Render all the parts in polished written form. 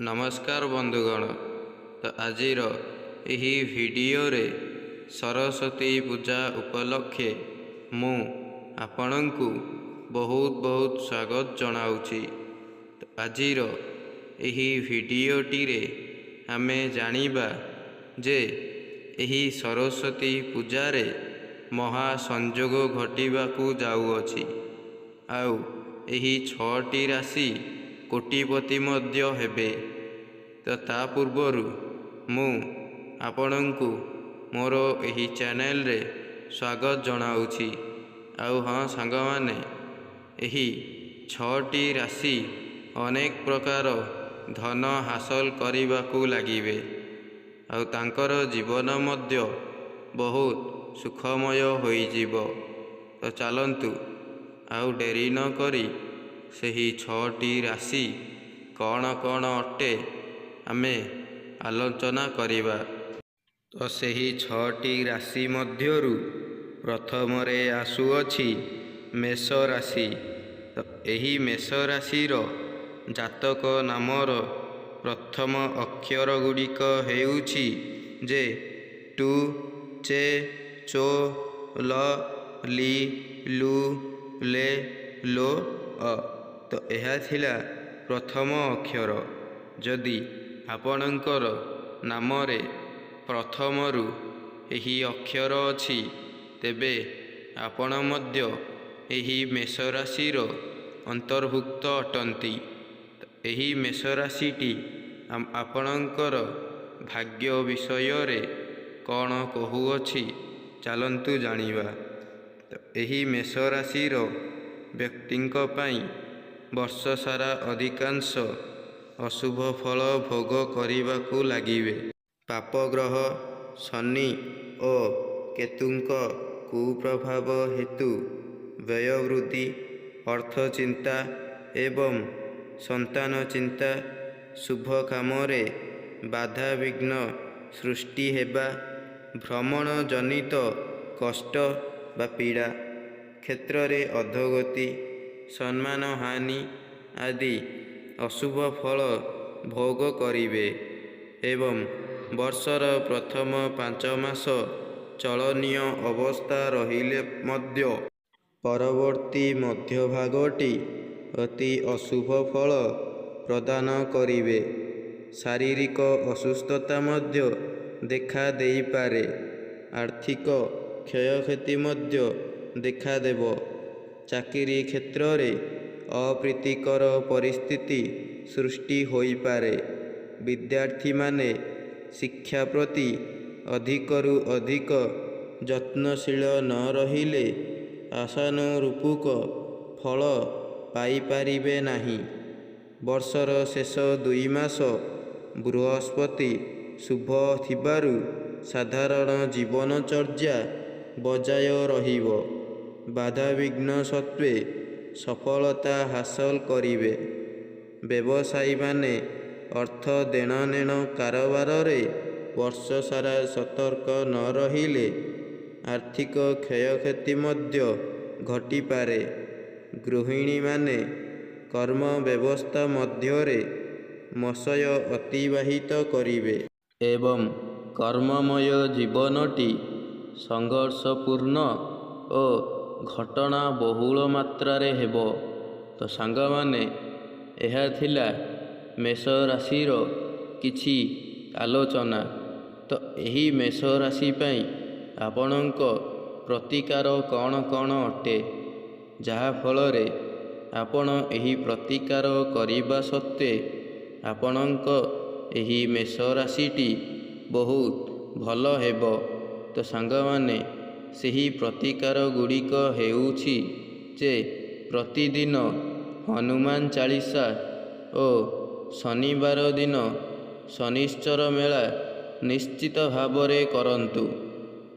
नमस्कार बंधुगण। तो आजिर यही भिडियोरे सरस्वती पूजा उपलक्षे मु आपणकु बहुत बहुत स्वागत जनाऊँगी। तो आजिर यही भिडियोटी रे आमे जानिबा जे यही सरस्वती पूजारे महासंजोग घटिबाकू जाउअछि। आउ यही 6टी राशि कोटिपति मध्य हेबे। तो ता पूर्वरु मु आपणकु मोर यही चैनल रे स्वागत जनाऊँगी। आउ हाँ सांग माने यही 6टी राशि अनेक प्रकार धन हासिल करने लगिबे। आउ तांकर जीवन मध्य बहुत सुखमय होइजिबो। तो चलंतु आउ डेरी न करी सही 6टी राशि कौन कौन अटे आमे आलोचना करिबा। तो सही 6टी राशि मध्यरु प्रथम रे आसुअछि मेष राशि। तो यही मेष राशिर जातक नामर प्रथम अक्षर गुड़िक हेउछि जे टू, चे, चो, ल, ली, लू, ले, लो, अ। तो यह थिला प्रथम अक्षर। जदि आपणकर नामरे प्रथमरु यही अक्षर अछि तेबे आपण मध्य यही मेष राशिर अंतर्भुक्त अटंती। यही मेष राशिटी आपणकर भाग्य विषय रे कौन कहुअछि चलंतु जानिबा। तो यही मेष राशिर व्यक्तिंक पई वर्ष सारा अधिकांश अशुभ फल भोग करिबाकू लागिबे। पापग्रह शनि और केतुंक कुप्रभाव हेतु व्यय वृद्धि, अर्थ चिंता एवं संतान चिंता, शुभ कामरे बाधा विघ्न सृष्टि हेबा, भ्रमण जनित कष्ट बा पीड़ा, क्षेत्र रे अधोगति, सम्मान हानि आदि अशुभ फल भोग करिवे। एवं वर्षर प्रथम 5 मास चलनीय अवस्था रहिले मध्य परवर्ती मध्य भागटी अति अशुभ फल प्रदान करिवे। शारीरिक असुस्थता मध्य देखा देई पारे। आर्थिक क्षयक्षति मध्य देखा देव। चाकरी क्षेत्र रे अप्रीतिकर परिस्थिति सृष्टि होई पारे। विद्यार्थी माने शिक्षा प्रति अधिकरु अधिक यत्नशील न रहिले आशानुरूपक फल पाई पारिबे नाही। वर्षर शेष 2 मास बृहस्पति शुभ थिबारु साधारण जीवनचर्या बजाय रहिबो। बाधा विघ्न सत्वे सफलता हासिल करिवे। व्यवसायी माने अर्थ देण नेण कारोबार रे वर्ष सारा सतर्क न रहिले आर्थिक क्षयक्षति मध्य घटी पारे। गृहिणी माने कर्म व्यवस्था मध्यरे मशय अतिबाहित करिवे एवं कर्ममय जीवनटी संघर्षपूर्ण और घटना बहुल मात्रारे हेबो। तो सांग माने यह थिला मेष राशिर किछि आलोचना। तो यही मेष राशि पई आपणक प्रतिकार कौन कौन अटे जहा फलरे आपण यही प्रतिकार करिबा सत्वे आपणक यही मेष राशिटी बहुत भल हेबो। तो सांग माने सही प्रतिकार गुड़िक हेउछि जे प्रतिदिन हनुमान चालीसा और शनिवार दिन शनिश्चर मेला निश्चित भावरे करंतु।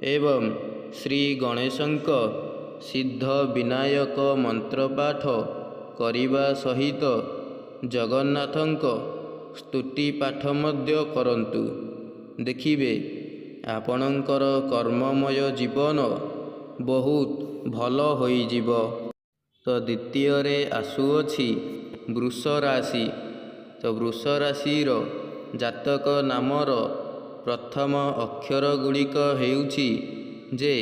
एवं श्री गणेशंक सिद्ध विनायक मंत्र पाठ करिबा सहित जगन्नाथंक स्तुति पाठ मध्य करंतु। देखिबे आपणकर कर्ममय जीवन बहुत भल होइजिबो। तो द्वितीय रे आसुअछि वृष राशि। ତ ବୃଷ ରାଶିର ଜାତକ ନାମର ପ୍ରଥମ ଅକ୍ଷର ଗୁଡ଼ିକ ହେଉଛି ଯେ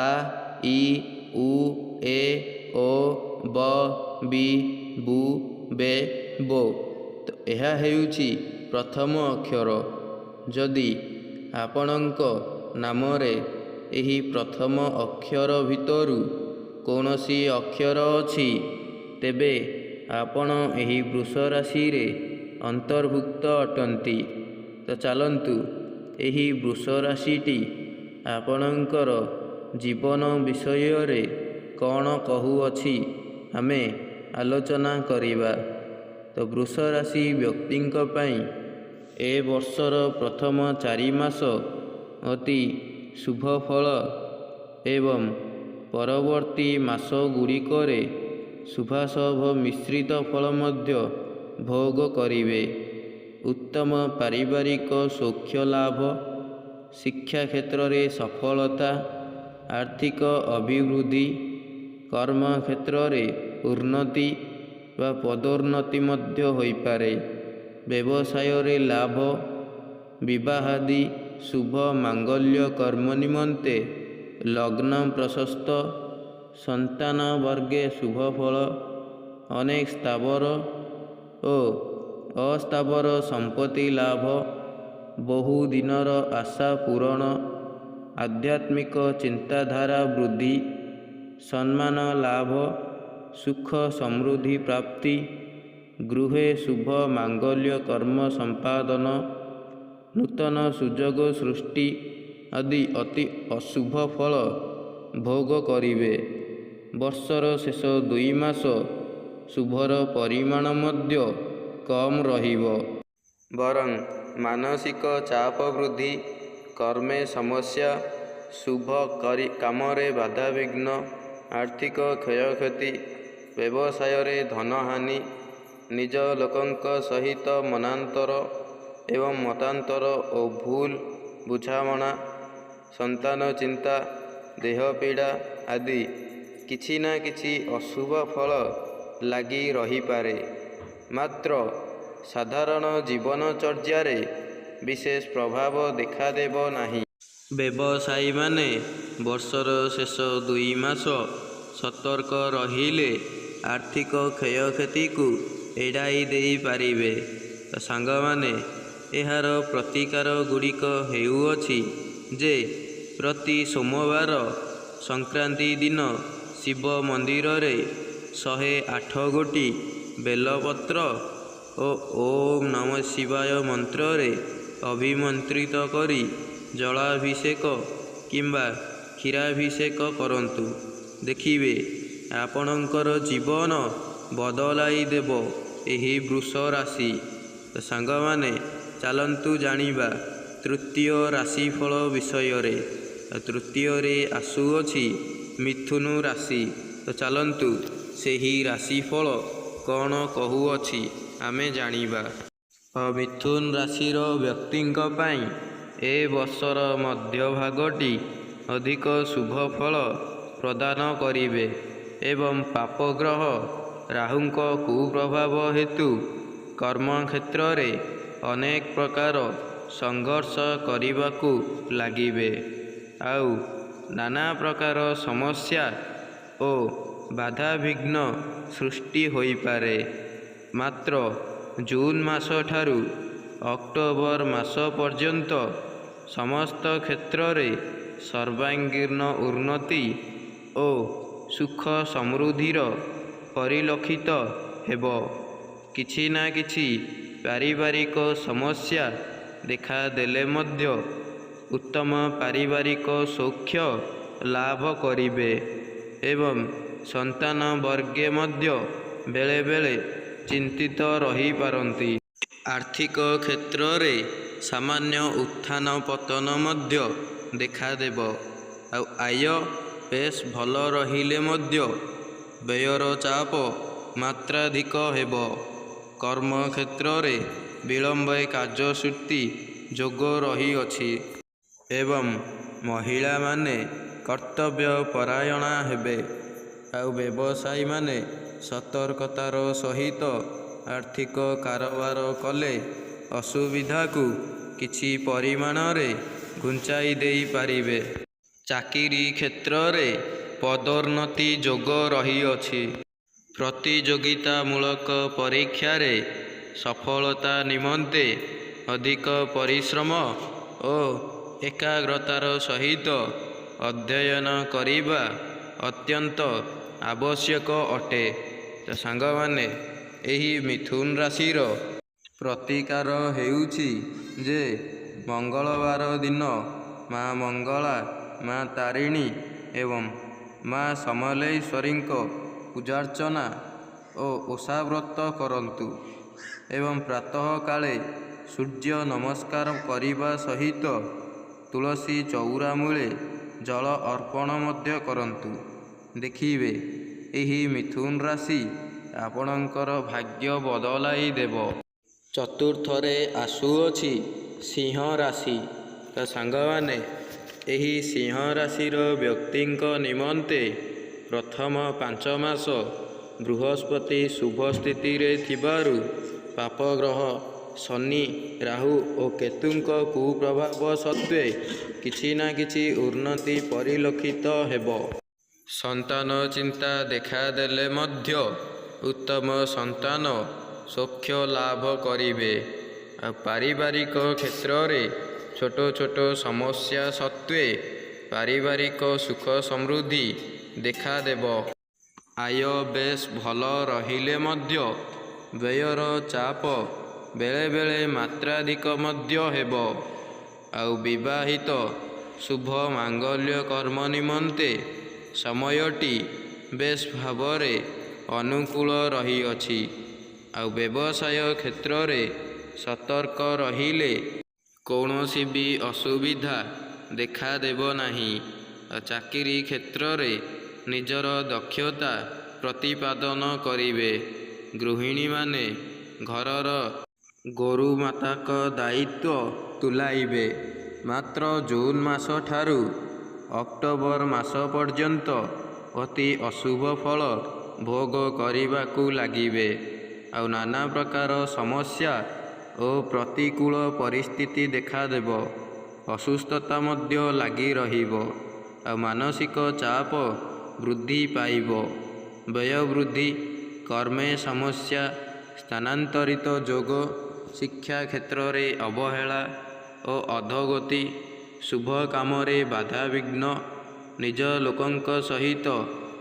ଆ, ଇ, ଉ, ଏ, ଓ, ବ, ବି, bu, ବେ, ବୋ। ତ ଏହା ହେଉଛି ପ୍ରଥମ ଅକ୍ଷର। ଯଦି ଆପଣଙ୍କ ନାମରେ ଏହି ପ୍ରଥମ ଅକ୍ଷର ଭିତରୁ କୌଣସି ଅକ୍ଷର ଅଛି, ତେବେ ଆପଣ ଏହି ବୃଷ ରାଶିରେ ଅନ୍ତର୍ଭୁକ୍ତ ଅଟନ୍ତି। ତ ଚାଲନ୍ତୁ ଏହି ବୃଷ ରାଶିଟି ଆପଣଙ୍କର ଜୀବନ ବିଷୟରେ କ'ଣ କହୁଅଛି ଆମେ ଆଲୋଚନା କରିବା। ତ ବୃଷ ରାଶି ବ୍ୟକ୍ତିଙ୍କ ପାଇଁ ଏ ବର୍ଷର ପ୍ରଥମ 4 ମାସ ଅତି ଶୁଭ ଫଳ ଏବଂ ପରବର୍ତ୍ତୀ ମାସ ଗୁଡ଼ିକରେ ଶୁଭାଶୁଭ ମିଶ୍ରିତ ଫଳ ମଧ୍ୟ ଭୋଗ କରିବେ। ଉତ୍ତମ ପାରିବାରିକ ସୌଖ୍ୟ ଲାଭ, ଶିକ୍ଷା କ୍ଷେତ୍ରରେ ସଫଳତା, ଆର୍ଥିକ ଅଭିବୃଦ୍ଧି, କର୍ମକ୍ଷେତ୍ରରେ ଉନ୍ନତି ବା ପଦୋନ୍ନତି ମଧ୍ୟ ହୋଇପାରେ। ବ୍ୟବସାୟରେ ଲାଭ, ବିବାହାଦି ଶୁଭ ମାଙ୍ଗଲ୍ୟ କର୍ମ ନିମନ୍ତେ ଲଗ୍ନ ପ୍ରଶସ୍ତ, ସନ୍ତାନ ବର୍ଗେ ଶୁଭ ଫଳ, ଅନେକ ସ୍ଥାବର ଓ ଅସ୍ଥାବର ସମ୍ପତ୍ତି ଲାଭ, ବହୁ ଦିନର ଆଶା ପୂରଣ, ଆଧ୍ୟାତ୍ମିକ ଚିନ୍ତାଧାରା ବୃଦ୍ଧି, ସମ୍ମାନ ଲାଭ, ସୁଖ ସମୃଦ୍ଧି ପ୍ରାପ୍ତି, ଗୃହେ ଶୁଭ ମାଙ୍ଗଲ୍ୟ କର୍ମ ସମ୍ପାଦନ, ନୂତନ ସୁଯୋଗ ସୃଷ୍ଟି ଆଦି ଅତି ଅଶୁଭ ଫଳ ଭୋଗ କରିବେ। ବର୍ଷର ଶେଷ 2 ମାସ ଶୁଭର ପରିମାଣ ମଧ୍ୟ କମ୍ ରହିବ। ବରଂ ମାନସିକ ଚାପ ବୃଦ୍ଧି, କର୍ମେ ସମସ୍ୟା, ଶୁଭ କାମରେ ବାଧାବିଘ୍ନ, ଆର୍ଥିକ କ୍ଷୟକ୍ଷତି, ବ୍ୟବସାୟରେ ଧନହାନି, ନିଜ ଲୋକଙ୍କ ସହିତ ମନାନ୍ତର ଏବଂ ମତାନ୍ତର ଓ ଭୁଲ ବୁଝାମଣା, ସନ୍ତାନ ଚିନ୍ତା, ଦେହ ପୀଡ଼ା ଆଦି କିଛି ନା କିଛି ଅଶୁଭ ଫଳ ଲାଗି ରହିପାରେ। ମାତ୍ର ସାଧାରଣ ଜୀବନଚର୍ଯ୍ୟାରେ ବିଶେଷ ପ୍ରଭାବ ଦେଖାଦେବ ନାହିଁ। ବ୍ୟବସାୟୀମାନେ ବର୍ଷର ଶେଷ 2 ମାସ ସତର୍କ ରହିଲେ ଆର୍ଥିକ କ୍ଷୟକ୍ଷତିକୁ ଏଡ଼ାଇ ଦେଇପାରିବେ। ସାଙ୍ଗମାନେ, ଏହାର ପ୍ରତିକାର ଗୁଡ଼ିକ ହେଉଅଛି ଯେ ପ୍ରତି ସୋମବାର ସଂକ୍ରାନ୍ତି ଦିନ ଶିବ ମନ୍ଦିରରେ 108 ଗୋଟି ବେଲପତ୍ର ଓ ଓମ୍ ନମଃ ଶିବାୟ ମନ୍ତ୍ରରେ ଅଭିମନ୍ତ୍ରିତ କରି ଜଳାଭିଷେକ କିମ୍ବା କ୍ଷୀରାଭିଷେକ କରନ୍ତୁ। ଦେଖିବେ ଆପଣଙ୍କର ଜୀବନ ବଦଳାଇ ଦେବ ଏହି ବୃଷ ରାଶି। ସାଙ୍ଗମାନେ, ଚାଲନ୍ତୁ ଜାଣିବା ତୃତୀୟ ରାଶିଫଳ ବିଷୟରେ। ତୃତୀୟରେ ଆସୁଅଛି ମିଥୁନ ରାଶି। ଚାଲନ୍ତୁ ସେହି ରାଶିଫଳ କ'ଣ କହୁଅଛି ଆମେ ଜାଣିବା। ମିଥୁନ ରାଶିର ବ୍ୟକ୍ତିଙ୍କ ପାଇଁ ଏ ବର୍ଷର ମଧ୍ୟଭାଗଟି ଅଧିକ ଶୁଭ ଫଳ ପ୍ରଦାନ କରିବେ ଏବଂ ପାପଗ୍ରହ ରାହୁଙ୍କ କୁପ୍ରଭାବ ହେତୁ କର୍ମକ୍ଷେତ୍ରରେ ଅନେକ ପ୍ରକାର ସଂଘର୍ଷ କରିବାକୁ ଲାଗିବେ। ଆଉ ନାନା ପ୍ରକାର ସମସ୍ୟା ଓ ବାଧାବିଘ୍ନ ସୃଷ୍ଟି ହୋଇପାରେ। ମାତ୍ର ଜୁନ ମାସ ଠାରୁ ଅକ୍ଟୋବର ମାସ ପର୍ଯ୍ୟନ୍ତ ସମସ୍ତ କ୍ଷେତ୍ରରେ ସର୍ବାଙ୍ଗୀନ ଉନ୍ନତି ଓ ସୁଖ ସମୃଦ୍ଧିର ପରିଲକ୍ଷିତ ହେବ। କିଛି ନା କିଛି ପାରିବାରିକ ସମସ୍ୟା ଦେଖାଦେଲେ ମଧ୍ୟ ଉତ୍ତମ ପାରିବାରିକ ସୌଖ୍ୟ ଲାଭ କରିବେ ଏବଂ ସନ୍ତାନ ବର୍ଗେ ମଧ୍ୟ ବେଳେବେଳେ ଚିନ୍ତିତ ରହିପାରନ୍ତି। ଆର୍ଥିକ କ୍ଷେତ୍ରରେ ସାମାନ୍ୟ ଉତ୍ଥାନ ପତନ ମଧ୍ୟ ଦେଖାଦେବ। ଆଉ ଆୟ ବେଶ ଭଲ ରହିଲେ ମଧ୍ୟ ବ୍ୟୟର ଚାପ ମାତ୍ରାଧିକ ହେବ। କର୍ମକ୍ଷେତ୍ରରେ ବିଳମ୍ବେ କାର୍ଯ୍ୟସୂଚୀ ଯୋଗ ରହିଅଛି ଏବଂ ମହିଳାମାନେ କର୍ତ୍ତବ୍ୟ ପରାୟଣା ହେବେ। ଆଉ ବ୍ୟବସାୟୀମାନେ ସତର୍କତାର ସହିତ ଆର୍ଥିକ କାରବାର କଲେ ଅସୁବିଧାକୁ କିଛି ପରିମାଣରେ ଘୁଞ୍ଚାଇ ଦେଇପାରିବେ। ଚାକିରି କ୍ଷେତ୍ରରେ ପଦୋନ୍ନତି ଯୋଗ ରହିଅଛି। ପ୍ରତିଯୋଗିତାମୂଳକ ପରୀକ୍ଷାରେ ସଫଳତା ନିମନ୍ତେ ଅଧିକ ପରିଶ୍ରମ ଓ ଏକାଗ୍ରତାର ସହିତ ଅଧ୍ୟୟନ କରିବା ଅତ୍ୟନ୍ତ ଆବଶ୍ୟକ ଅଟେ। ତ ସାଙ୍ଗମାନେ, ଏହି ମିଥୁନ ରାଶିର ପ୍ରତିକାର ହେଉଛି ଯେ ମଙ୍ଗଳବାର ଦିନ ମା ମଙ୍ଗଳା, ମା ତାରିଣୀ ଏବଂ ମା ସମଲେଶ୍ୱରୀଙ୍କ ପୂଜାର୍ଚ୍ଚନା ଓ ଓଷାବ୍ରତ କରନ୍ତୁ ଏବଂ ପ୍ରାତଃକାଳେ ସୂର୍ଯ୍ୟ ନମସ୍କାର କରିବା ସହିତ ତୁଳସୀ ଚଉରା ମୂଳେ ଜଳ ଅର୍ପଣ ମଧ୍ୟ କରନ୍ତୁ। ଦେଖିବେ, ଏହି ମିଥୁନ ରାଶି ଆପଣଙ୍କର ଭାଗ୍ୟ ବଦଳାଇ ଦେବ। ଚତୁର୍ଥରେ ଆସୁଅଛି ସିଂହ ରାଶି। ତ ସାଙ୍ଗମାନେ, ଏହି ସିଂହ ରାଶିର ବ୍ୟକ୍ତିଙ୍କ ନିମନ୍ତେ ପ୍ରଥମ 5 ମାସ ବୃହସ୍ପତି ଶୁଭ ସ୍ଥିତିରେ ଥିବାରୁ ପାପଗ୍ରହ ଶନି, ରାହୁ ଓ କେତୁଙ୍କ କୁପ୍ରଭାବ ସତ୍ତ୍ୱେ କିଛି ନା କିଛି ଉନ୍ନତି ପରିଲକ୍ଷିତ ହେବ। ସନ୍ତାନ ଚିନ୍ତା ଦେଖାଦେଲେ ମଧ୍ୟ ଉତ୍ତମ ସନ୍ତାନ ସୌଖ୍ୟ ଲାଭ କରିବେ। ଆଉ ପାରିବାରିକ କ୍ଷେତ୍ରରେ ଛୋଟ ଛୋଟ ସମସ୍ୟା ସତ୍ତ୍ୱେ ପାରିବାରିକ ସୁଖ ସମୃଦ୍ଧି ଦେଖାଦେବ। ଆୟ ବେଶ ଭଲ ରହିଲେ ମଧ୍ୟ ବ୍ୟୟର ଚାପ ବେଳେବେଳେ ମାତ୍ରାଧିକ ମଧ୍ୟ ହେବ। ଆଉ ବିବାହିତ ଶୁଭ ମାଙ୍ଗଲ୍ୟ କର୍ମ ନିମନ୍ତେ ସମୟଟି ବେଶ ଭାବରେ ଅନୁକୂଳ ରହିଅଛି। ଆଉ ବ୍ୟବସାୟ କ୍ଷେତ୍ରରେ ସତର୍କ ରହିଲେ କୌଣସି ବି ଅସୁବିଧା ଦେଖାଦେବ ନାହିଁ। ଚାକିରି କ୍ଷେତ୍ରରେ ନିଜର ଦକ୍ଷତା ପ୍ରତିପାଦନ କରିବେ। ଗୃହିଣୀମାନେ ଘରର ଗୋରୁମାତାଙ୍କ ଦାୟିତ୍ୱ ତୁଲାଇବେ। ମାତ୍ର ଜୁନ ମାସ ଠାରୁ ଅକ୍ଟୋବର ମାସ ପର୍ଯ୍ୟନ୍ତ ଅତି ଅଶୁଭ ଫଳ ଭୋଗ କରିବାକୁ ଲାଗିବେ। ଆଉ ନାନା ପ୍ରକାର ସମସ୍ୟା ଓ ପ୍ରତିକୂଳ ପରିସ୍ଥିତି ଦେଖାଦେବ। ଅସୁସ୍ଥତା ମଧ୍ୟ ଲାଗି ରହିବ। ଆଉ ମାନସିକ ଚାପ ବୃଦ୍ଧି ପାଇବ। ବ୍ୟୟ ବୃଦ୍ଧି, କର୍ମେ ସମସ୍ୟା, ସ୍ଥାନାନ୍ତରିତ ଯୋଗ, ଶିକ୍ଷା କ୍ଷେତ୍ରରେ ଅବହେଳା ଓ ଅଧୋଗତି, ଶୁଭ କାମରେ ବାଧାବିଘ୍ନ, ନିଜ ଲୋକଙ୍କ ସହିତ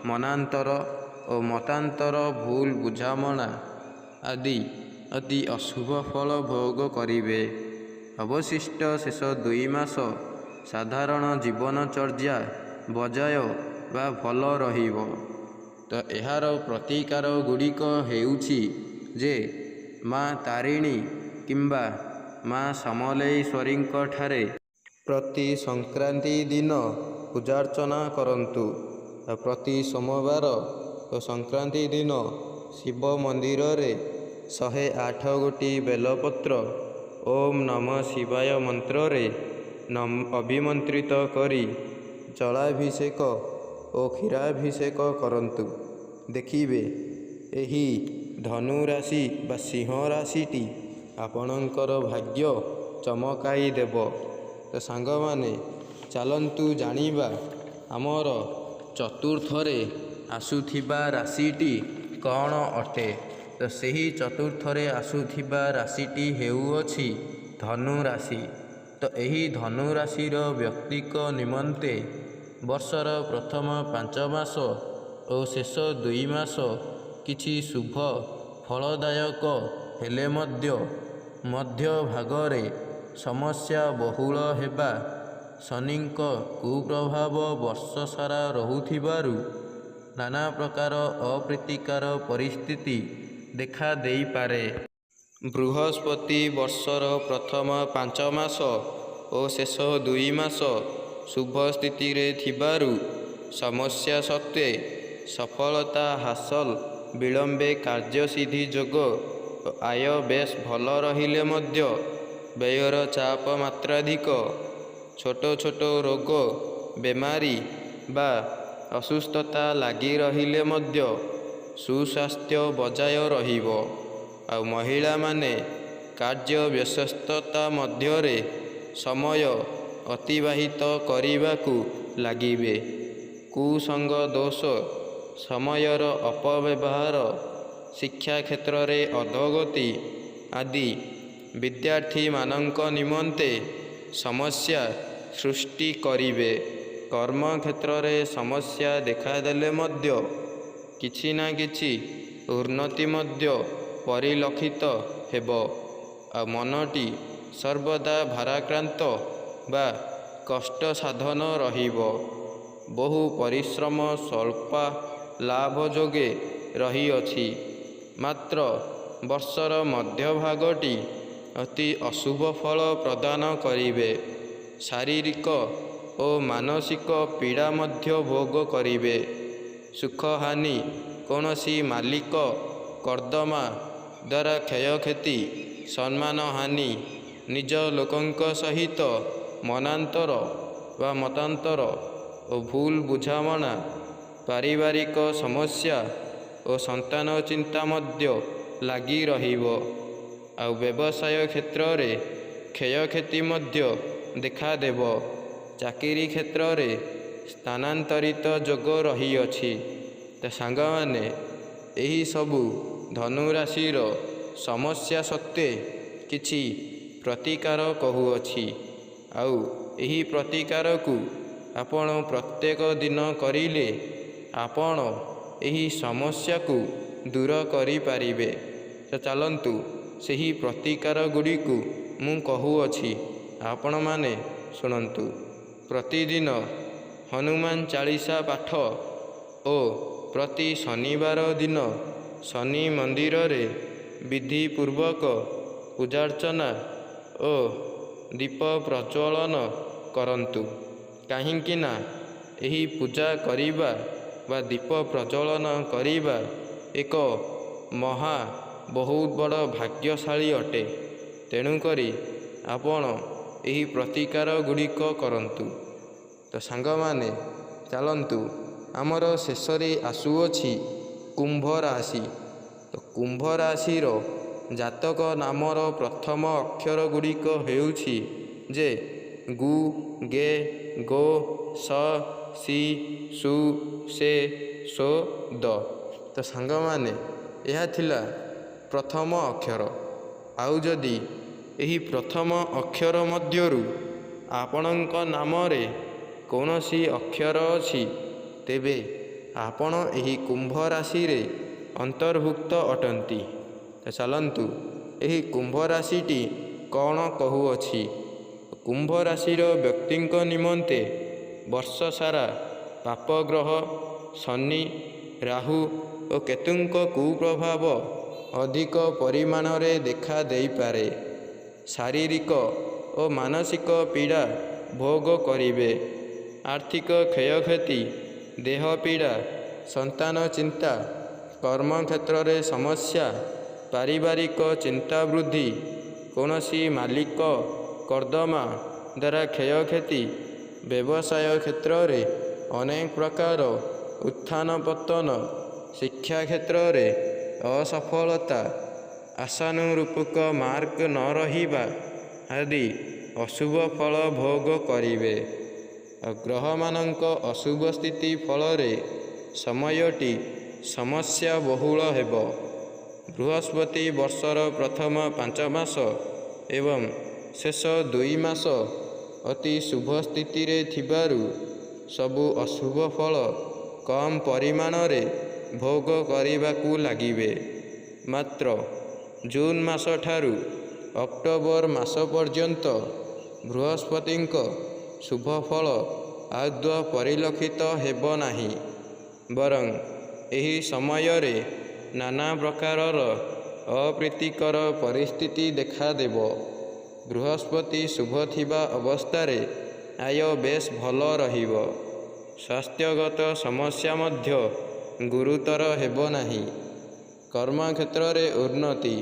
ମନାନ୍ତର ଓ ମତାନ୍ତର, ଭୁଲ ବୁଝାମଣା ଆଦି ଅତି ଅଶୁଭ ଫଳ ଭୋଗ କରିବେ। ଅବଶିଷ୍ଟ ଶେଷ 2 ମାସ ସାଧାରଣ ଜୀବନଚର୍ଯ୍ୟା ବଜାୟ ବା ଭଲ ରହିବ। ତ ଏହାର ପ୍ରତିକାର ଗୁଡ଼ିକ ହେଉଛି ଯେ ମା ତାରିଣୀ କିମ୍ବା ମା ସମଲେଶ୍ୱରୀଙ୍କ ଠାରେ ପ୍ରତି ସଂକ୍ରାନ୍ତି ଦିନ ପୂଜାର୍ଚ୍ଚନା କରନ୍ତୁ। ପ୍ରତି ସୋମବାର ଓ ସଂକ୍ରାନ୍ତି ଦିନ ଶିବ ମନ୍ଦିରରେ 108 ଗୋଟି ବେଲପତ୍ର ଓମ୍ ନମଃ ଶିବାୟ ମନ୍ତ୍ରରେ ଅଭିମନ୍ତ୍ରିତ କରି ଜଳାଭିଷେକ ଓ କ୍ଷୀରାଭିଷେକ କରନ୍ତୁ। ଦେଖିବେ, ଏହି ଧନୁ ରାଶି ବା ସିଂହ ରାଶିଟି ଆପଣଙ୍କର ଭାଗ୍ୟ ଚମକାଇ ଦେବ। ତ ସାଙ୍ଗମାନେ, ଚାଲନ୍ତୁ ଜାଣିବା ଆମର ଚତୁର୍ଥରେ ଆସୁଥିବା ରାଶିଟି କ'ଣ ଅଟେ। ତ ସେହି ଚତୁର୍ଥରେ ଆସୁଥିବା ରାଶିଟି ହେଉଅଛି ଧନୁ ରାଶି। ତ ଏହି ଧନୁ ରାଶିର ବ୍ୟକ୍ତିଙ୍କ ନିମନ୍ତେ ବର୍ଷର ପ୍ରଥମ 5 ମାସ ଓ ଶେଷ 2 ମାସ କିଛି ଶୁଭ ଫଳଦାୟକ ହେଲେ ମଧ୍ୟ ଭାଗରେ ସମସ୍ୟା ବହୁଳ ହେବା, ଶନିଙ୍କ କୁପ୍ରଭାବ ବର୍ଷ ସାରା ରହୁଥିବାରୁ ନାନା ପ୍ରକାର ଅପ୍ରୀତିକର ପରିସ୍ଥିତି ଦେଖା ଦେଇପାରେ। ବୃହସ୍ପତି ବର୍ଷର ପ୍ରଥମ 5 ମାସ ଓ ଶେଷ 2 ମାସ ଶୁଭ ସ୍ଥିତିରେ ଥିବାରୁ ସମସ୍ୟା ସତ୍ତ୍ୱେ ସଫଳତା ହାସଲ, ବିଳମ୍ବେ କାର୍ଯ୍ୟସିଦ୍ଧି ଯୋଗ ଓ ଆୟ ବେଶ ଭଲ ରହିଲେ ମଧ୍ୟ ବ୍ୟୟର ଚାପ ମାତ୍ରାଧିକ, ଛୋଟ ଛୋଟ ରୋଗ ବେମାରୀ ବା ଅସୁସ୍ଥତା ଲାଗି ରହିଲେ ମଧ୍ୟ ସୁସ୍ୱାସ୍ଥ୍ୟ ବଜାୟ ରହିବ। ଆଉ ମହିଳାମାନେ କାର୍ଯ୍ୟ ବ୍ୟସ୍ତତା ମଧ୍ୟରେ ସମୟ ଅତିବାହିତ କରିବାକୁ ଲାଗିବେ। କୁସଙ୍ଗ ଦୋଷ, ସମୟର ଅପବ୍ୟବହାର, ଶିକ୍ଷା କ୍ଷେତ୍ରରେ ଅଧୋଗତି ଆଦି ବିଦ୍ୟାର୍ଥୀମାନଙ୍କ ନିମନ୍ତେ ସମସ୍ୟା ସୃଷ୍ଟି କରିବେ। କର୍ମକ୍ଷେତ୍ରରେ ସମସ୍ୟା ଦେଖାଦେଲେ ମଧ୍ୟ କିଛି ନା କିଛି ଉନ୍ନତି ମଧ୍ୟ ପରିଲକ୍ଷିତ ହେବ। ଆଉ ମନଟି ସର୍ବଦା ଭାରାକ୍ରାନ୍ତ ବା କଷ୍ଟ ସାଧନ ରହିବ। ବହୁ ପରିଶ୍ରମ ସ୍ୱଳ୍ପ ଲାଭ ଯୋଗେ ରହିଅଛି। ମାତ୍ର ବର୍ଷର ମଧ୍ୟଭାଗଟି ଅତି ଅଶୁଭ ଫଳ ପ୍ରଦାନ କରିବେ। ଶାରୀରିକ ଓ ମାନସିକ ପୀଡ଼ା ମଧ୍ୟ ଭୋଗ କରିବେ। ସୁଖହାନି, କୌଣସି ମାଲିକ କର୍ଦ୍ଦମା ଦ୍ୱାରା କ୍ଷୟକ୍ଷତି, ସମ୍ମାନହାନି, ନିଜ ଲୋକଙ୍କ ସହିତ ମନାନ୍ତର ବା ମତାନ୍ତର ଓ ଭୁଲ ବୁଝାମଣା, ପାରିବାରିକ ସମସ୍ୟା ଓ ସନ୍ତାନ ଚିନ୍ତା ମଧ୍ୟ ଲାଗି ରହିବ। ଆଉ ବ୍ୟବସାୟ କ୍ଷେତ୍ରରେ କ୍ଷୟକ୍ଷତି ମଧ୍ୟ ଦେଖାଦେବ। ଚାକିରି କ୍ଷେତ୍ରରେ ସ୍ଥାନାନ୍ତରିତ ଯୋଗ ରହିଅଛି। ତ ସାଙ୍ଗମାନେ, ଏହିସବୁ ଧନୁରାଶିର ସମସ୍ୟା ସତ୍ତ୍ୱେ କିଛି ପ୍ରତିକାର କହୁଅଛି। ଆଉ ଏହି ପ୍ରତିକାରକୁ ଆପଣ ପ୍ରତ୍ୟେକ ଦିନ କରିଲେ ଆପଣ ଏହି ସମସ୍ୟାକୁ ଦୂର କରିପାରିବେ। ତ ଚାଲନ୍ତୁ ସେହି ପ୍ରତିକାର ଗୁଡ଼ିକୁ ମୁଁ କହୁଅଛି, ଆପଣମାନେ ଶୁଣନ୍ତୁ। ପ୍ରତିଦିନ ହନୁମାନ ଚାଳିଶା ପାଠ ଓ ପ୍ରତି ଶନିବାର ଦିନ ଶନି ମନ୍ଦିରରେ ବିଧିପୂର୍ବକ ପୂଜାର୍ଚ୍ଚନା ଓ ଦୀପ ପ୍ରଜ୍ୱଳନ କରନ୍ତୁ। କାହିଁକି ନା ଏହି ପୂଜା କରିବା ବା ଦୀପ ପ୍ରଜ୍ୱଳନ କରିବା ଏକ ବହୁତ ବଡ଼ ଭାଗ୍ୟଶାଳୀ ଅଟେ। ତେଣୁକରି ଆପଣ ଏହି ପ୍ରତିକାର ଗୁଡ଼ିକ କରନ୍ତୁ। ତ ସାଙ୍ଗମାନେ ଚାଲନ୍ତୁ, ଆମର ଶେଷରେ ଆସୁଅଛି କୁମ୍ଭ ରାଶି। ତ କୁମ୍ଭ ରାଶିର ଜାତକ ନାମର ପ୍ରଥମ ଅକ୍ଷର ଗୁଡ଼ିକ ହେଉଛି ଯେ ଗୁ, ଗେ, ଗୋ, ସ, ସି, ସୁ, ସେ, ସୋ, ଦ। ତ ସାଙ୍ଗମାନେ, ଏହା ଥିଲା ପ୍ରଥମ ଅକ୍ଷର। ଆଉ ଯଦି ଏହି ପ୍ରଥମ ଅକ୍ଷର ମଧ୍ୟରୁ ଆପଣଙ୍କ ନାମରେ କୌଣସି ଅକ୍ଷର ଅଛି, ତେବେ ଆପଣ ଏହି କୁମ୍ଭ ରାଶିରେ ଅନ୍ତର୍ଭୁକ୍ତ ଅଟନ୍ତି। ତ ଚାଲନ୍ତୁ, ଏହି କୁମ୍ଭ ରାଶିଟି କ'ଣ କହୁଅଛି। କୁମ୍ଭ ରାଶିର ବ୍ୟକ୍ତିଙ୍କ ନିମନ୍ତେ ବର୍ଷ ସାରା ପାପଗ୍ରହ ଶନି, ରାହୁ ଓ କେତୁଙ୍କ କୁପ୍ରଭାବ ଅଧିକ ପରିମାଣରେ ଦେଖା ଦେଇପାରେ। ଶାରୀରିକ ଓ ମାନସିକ ପୀଡ଼ା ଭୋଗ କରିବେ। ଆର୍ଥିକ କ୍ଷୟକ୍ଷତି, ଦେହ ପୀଡ଼ା, ସନ୍ତାନ ଚିନ୍ତା, କର୍ମକ୍ଷେତ୍ରରେ ସମସ୍ୟା, ପାରିବାରିକ ଚିନ୍ତା ବୃଦ୍ଧି, କୌଣସି ମାଲିକ କର୍ଦ୍ଦମା ଦ୍ୱାରା କ୍ଷୟକ୍ଷତି, ବ୍ୟବସାୟ କ୍ଷେତ୍ରରେ ଅନେକ ପ୍ରକାର ଉତ୍ଥାନ ପତନ, ଶିକ୍ଷା କ୍ଷେତ୍ରରେ ଅସଫଳତା, ଆଶାନୁରୂପକ ମାର୍କ ନ ରହିବା ଆଦି ଅଶୁଭ ଫଳ ଭୋଗ କରିବେ। ଗ୍ରହମାନଙ୍କ ଅଶୁଭ ସ୍ଥିତି ଫଳରେ ସମୟଟି ସମସ୍ୟା ବହୁଳ ହେବ। ବୃହସ୍ପତି ବର୍ଷର ପ୍ରଥମ 5 ମାସ ଏବଂ ଶେଷ 2 ମାସ ଅତି ଶୁଭ ସ୍ଥିତିରେ ଥିବାରୁ ସବୁ ଅଶୁଭ ଫଳ କମ୍ ପରିମାଣରେ ଭୋଗ କରିବାକୁ ଲାଗିବେ। ମାତ୍ର ଜୁନ ମାସ ଠାରୁ ଅକ୍ଟୋବର ମାସ ପର୍ଯ୍ୟନ୍ତ ବୃହସ୍ପତିଙ୍କ ଶୁଭ ଫଳ ଆଦୌ ପରିଲକ୍ଷିତ ହେବ ନାହିଁ। ବରଂ ଏହି ସମୟରେ ନାନା ପ୍ରକାରର ଅପ୍ରୀତିକର ପରିସ୍ଥିତି ଦେଖାଦେବ। ବୃହସ୍ପତି ଶୁଭ ଥିବା ଅବସ୍ଥାରେ ଆୟ ବେଶ ଭଲ ରହିବ। ସ୍ୱାସ୍ଥ୍ୟଗତ ସମସ୍ୟା ମଧ୍ୟ ଗୁରୁତର ହେବ ନାହିଁ। କର୍ମକ୍ଷେତ୍ରରେ ଉନ୍ନତି,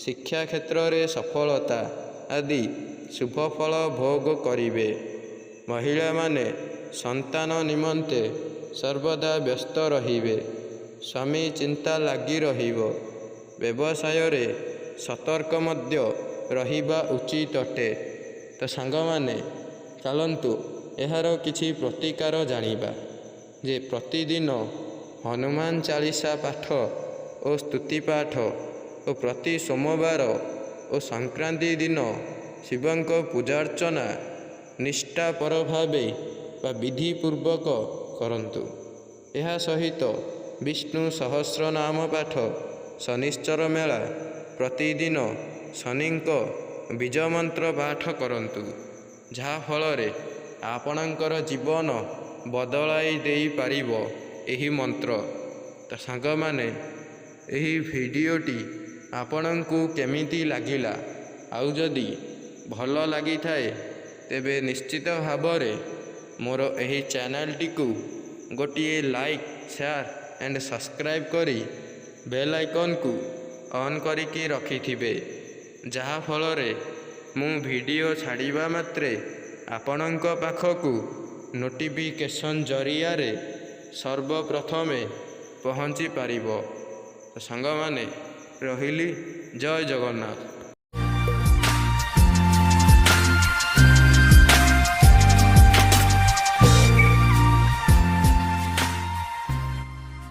ଶିକ୍ଷା କ୍ଷେତ୍ରରେ ସଫଳତା ଆଦି ଶୁଭ ଫଳ ଭୋଗ କରିବେ। ମହିଳାମାନେ ସନ୍ତାନ ନିମନ୍ତେ ସର୍ବଦା ବ୍ୟସ୍ତ ରହିବେ। ସ୍ୱାମୀ ଚିନ୍ତା ଲାଗି ରହିବ। ବ୍ୟବସାୟରେ ସତର୍କ ମଧ୍ୟ ରହିବା ଉଚିତ ଅଟେ। ତ ସାଙ୍ଗମାନେ ଚାଲନ୍ତୁ ଏହାର କିଛି ପ୍ରତିକାର ଜାଣିବା ଯେ ପ୍ରତିଦିନ ହନୁମାନ ଚାଳିଶା ପାଠ ଓ ସ୍ତୁତି ପାଠ ଓ ପ୍ରତି ସୋମବାର ଓ ସଂକ୍ରାନ୍ତି ଦିନ ଶିବଙ୍କ ପୂଜାର୍ଚ୍ଚନା ନିଷ୍ଠାପର ଭାବେ ବା ବିଧିପୂର୍ବକ କରନ୍ତୁ। ଏହା ସହିତ ବିଷ୍ଣୁ ସହସ୍ରନାମ ପାଠ, ଶନିଶ୍ଚର ମେଳା, ପ୍ରତିଦିନ ଶନିଙ୍କ ବୀଜମନ୍ତ୍ର ପାଠ କରନ୍ତୁ, ଯାହାଫଳରେ ଆପଣଙ୍କର ଜୀବନ ବଦଳାଇ ଦେଇପାରିବ ଏହି ମନ୍ତ୍ର। ତ ସାଙ୍ଗମାନେ ଏହି ଭିଡ଼ିଓଟି ଆପଣଙ୍କୁ କେମିତି ଲାଗିଲା? ଆଉ ଯଦି ଭଲ ଲାଗିଥାଏ ତେବେ ନିଶ୍ଚିତ ଭାବରେ ମୋର ଏହି ଚ୍ୟାନେଲଟିକୁ ଗୋଟିଏ ଲାଇକ୍, ସେୟାର ଆଣ୍ଡ ସବସ୍କ୍ରାଇବ୍ କରି ବେଲ୍ ଆଇକନ୍କୁ ଅନ୍ କରିକି ରଖିଥିବେ, ଯାହାଫଳରେ ମୁଁ ଭିଡ଼ିଓ ଛାଡ଼ିବା ମାତ୍ରେ ଆପଣଙ୍କ ପାଖକୁ ନୋଟିଫିକେସନ୍ ଜରିଆରେ ସର୍ବପ୍ରଥମେ ପହଞ୍ଚି ପାରିବ। ସାଙ୍ଗମାନେ ରହିଲି, ଜୟ ଜଗନ୍ନାଥ।